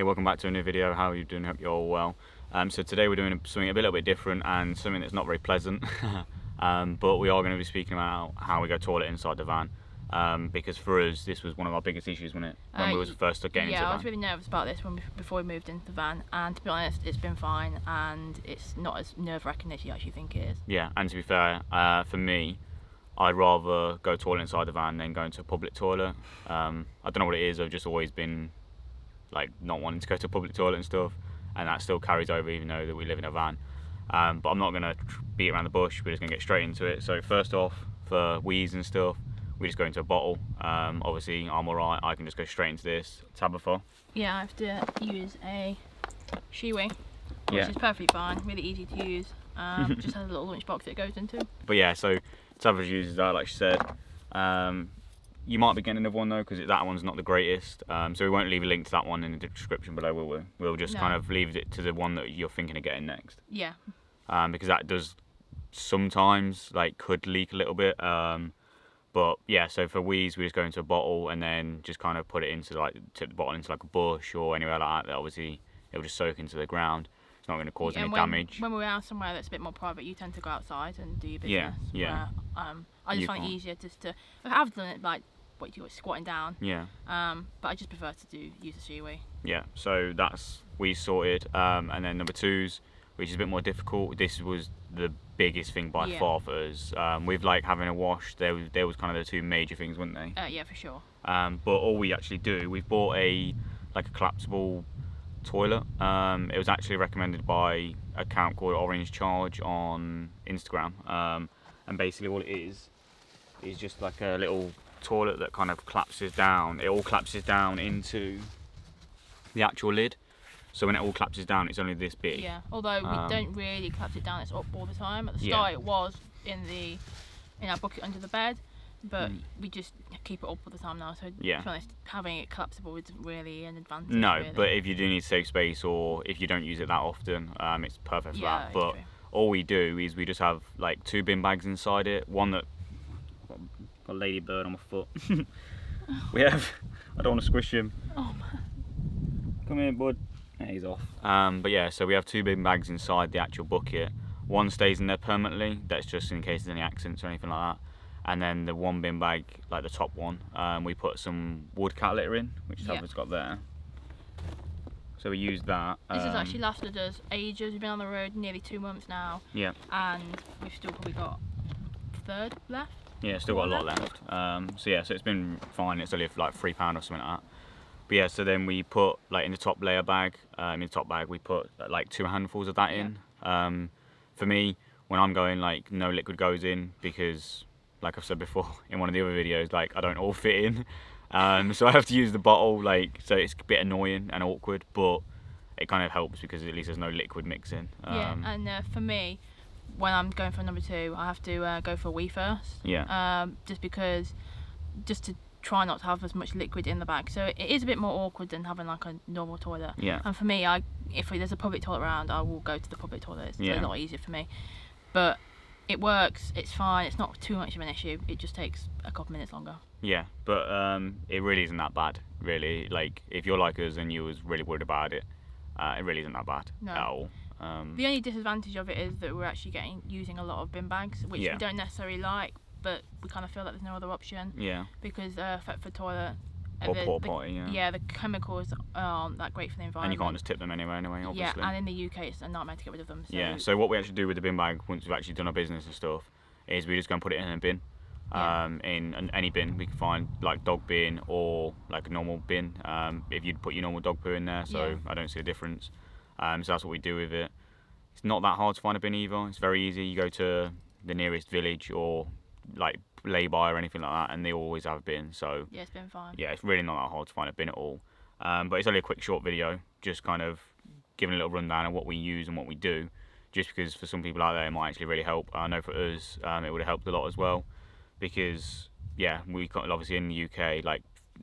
welcome back to a new video. How are you doing? Hope you're all well. So today we're doing something a little bit different and something that's not very pleasant. But we are going to be speaking about how we go toilet inside the van. Because for us, this was one of our biggest issues, wasn't it? When we was first getting into the van. Yeah, I was really nervous about this before we moved into the van, and to be honest, it's been fine, and it's not as nerve-wracking as you actually think it is. Yeah, and to be fair, for me, I'd rather go toilet inside the van than go into a public toilet. I don't know what it is. I've just always been like not wanting to go to a public toilet and stuff, and that still carries over even though that we live in a van. But I'm not gonna beat around the bush. We're just gonna get straight into it. So first off, for wheeze and stuff, we just go into a bottle. Obviously, I'm alright. I can just go straight into this. Tabitha? Yeah, I have to use a Shiwi, which Yeah. is perfectly fine. Really easy to use. Just has a little lunch box that it goes into. But yeah, so Tabitha uses that, like she said. You might be getting another one though, because that one's not the greatest. So we won't leave a link to that one in the description below, will we? We'll just kind of leave it to the one that you're thinking of getting next. Yeah. Because that does sometimes could leak a little bit. But yeah, so for wheeze, we just go into a bottle and then just kind of put it into tip the bottle into a bush or anywhere like that. Obviously, it'll just soak into the ground. It's not going to cause any damage. When we're out somewhere that's a bit more private, you tend to go outside and do your business. Yeah. I just find it easier just to. I've done it squatting down. Yeah. But I just prefer to use a Shiwi. Yeah. So that's wheeze sorted. And then number two's, which is a bit more difficult. This was the biggest thing by far for us. With having a wash, there was kind of the two major things, weren't they? Yeah, for sure. But all we actually do, we've bought a collapsible toilet. It was actually recommended by an account called Orange Charge on Instagram. And basically all it is just like a little toilet that kind of collapses down. It all collapses down into the actual lid. So when it all collapses down, it's only this big. Yeah, although we don't really collapse it down, it's up all the time. At the start it was in our bucket under the bed, but we just keep it up all the time now. So to be honest, having it collapsible isn't really an advantage. No, really. But if you do need safe space or if you don't use it that often, it's perfect for that. But true. All we do is we just have two bin bags inside it. One that got a ladybird on my foot. We have. I don't want to squish him. Oh man. Come here, bud. Yeah, he's off. But yeah, so we have two bin bags inside the actual bucket. One stays in there permanently. That's just in case there's any accidents or anything like that. And then the one bin bag, the top one, we put some wood cat litter in, which Tabitha's got there. So we used that. This has actually lasted us ages. We've been on the road nearly 2 months now. Yeah. And we've still probably got a third left. Yeah, still got a lot left. So it's been fine. It's only £3 or something like that. But yeah, so then we put in the top layer bag, we put 2 handfuls of that in. For me, when I'm going, no liquid goes in because, like I've said before in one of the other videos, I don't all fit in. So I have to use the bottle, so it's a bit annoying and awkward, but it kind of helps because at least there's no liquid mixing. And for me, when I'm going for number 2, I have to go for a wee first. Yeah. Just to try not to have as much liquid in the bag, so it is a bit more awkward than having a normal toilet. Yeah. And for me, if there's a public toilet around, I will go to the public toilet. It's a lot easier for me, but it works. It's fine. It's not too much of an issue. It just takes a couple minutes longer. Yeah, but it really isn't that bad. Really, if you're like us and you was really worried about it, it really isn't that bad at all. The only disadvantage of it is that we're actually using a lot of bin bags, which we don't necessarily like. But we kind of feel like there's no other option. Yeah. Because for toilet or porta potty, yeah, the chemicals aren't that great for the environment. And you can't just tip them anyway, obviously. Yeah, and in the UK it's a nightmare to get rid of them. So. Yeah. So what we actually do with the bin bag once we've actually done our business and stuff is we just go and put it in a bin. In any bin we can find, dog bin or a normal bin. If you'd put your normal dog poo in there, so I don't see a difference. So that's what we do with it. It's not that hard to find a bin either. It's very easy. You go to the nearest village or lay-by or anything like that, and they always have a bin. So yeah, it's been fine. Yeah, it's really not that hard to find a bin at all. But it's only a quick short video, just kind of giving a little rundown of what we use and what we do, just because for some people out there it might actually really help. I know for us it would have helped a lot as well, because we obviously in the UK like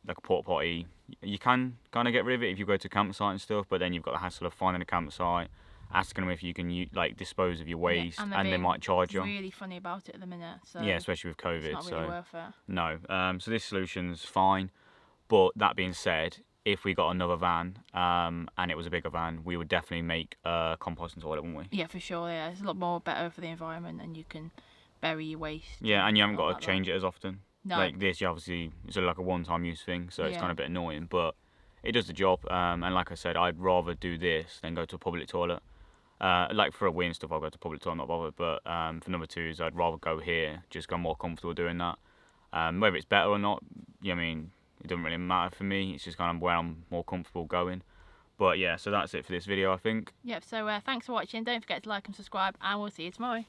a porta potty, you can kind of get rid of it if you go to a campsite and stuff, but then you've got the hassle of finding a campsite, asking them if you can dispose of your waste, and they might charge you. Really funny about it at the minute. So yeah, especially with COVID. It's not really worth it. No. So this solution's fine, but that being said, if we got another van and it was a bigger van, we would definitely make a composting toilet, wouldn't we? Yeah, for sure. Yeah, it's a lot more better for the environment, and you can bury your waste. Yeah, and you haven't got to change it as often. No. Like this, you obviously it's like a one-time use thing, so it's kind of a bit annoying, but it does the job. And like I said, I'd rather do this than go to a public toilet. Like for a wee and stuff, I'll go to public toilet, not bothered. But for number twos, I'd rather go here, just go more comfortable doing that. Whether it's better or not, I mean, it doesn't really matter for me. It's just kind of where I'm more comfortable going. But yeah, so that's it for this video, I think. Yep, so thanks for watching. Don't forget to like and subscribe, and we'll see you tomorrow.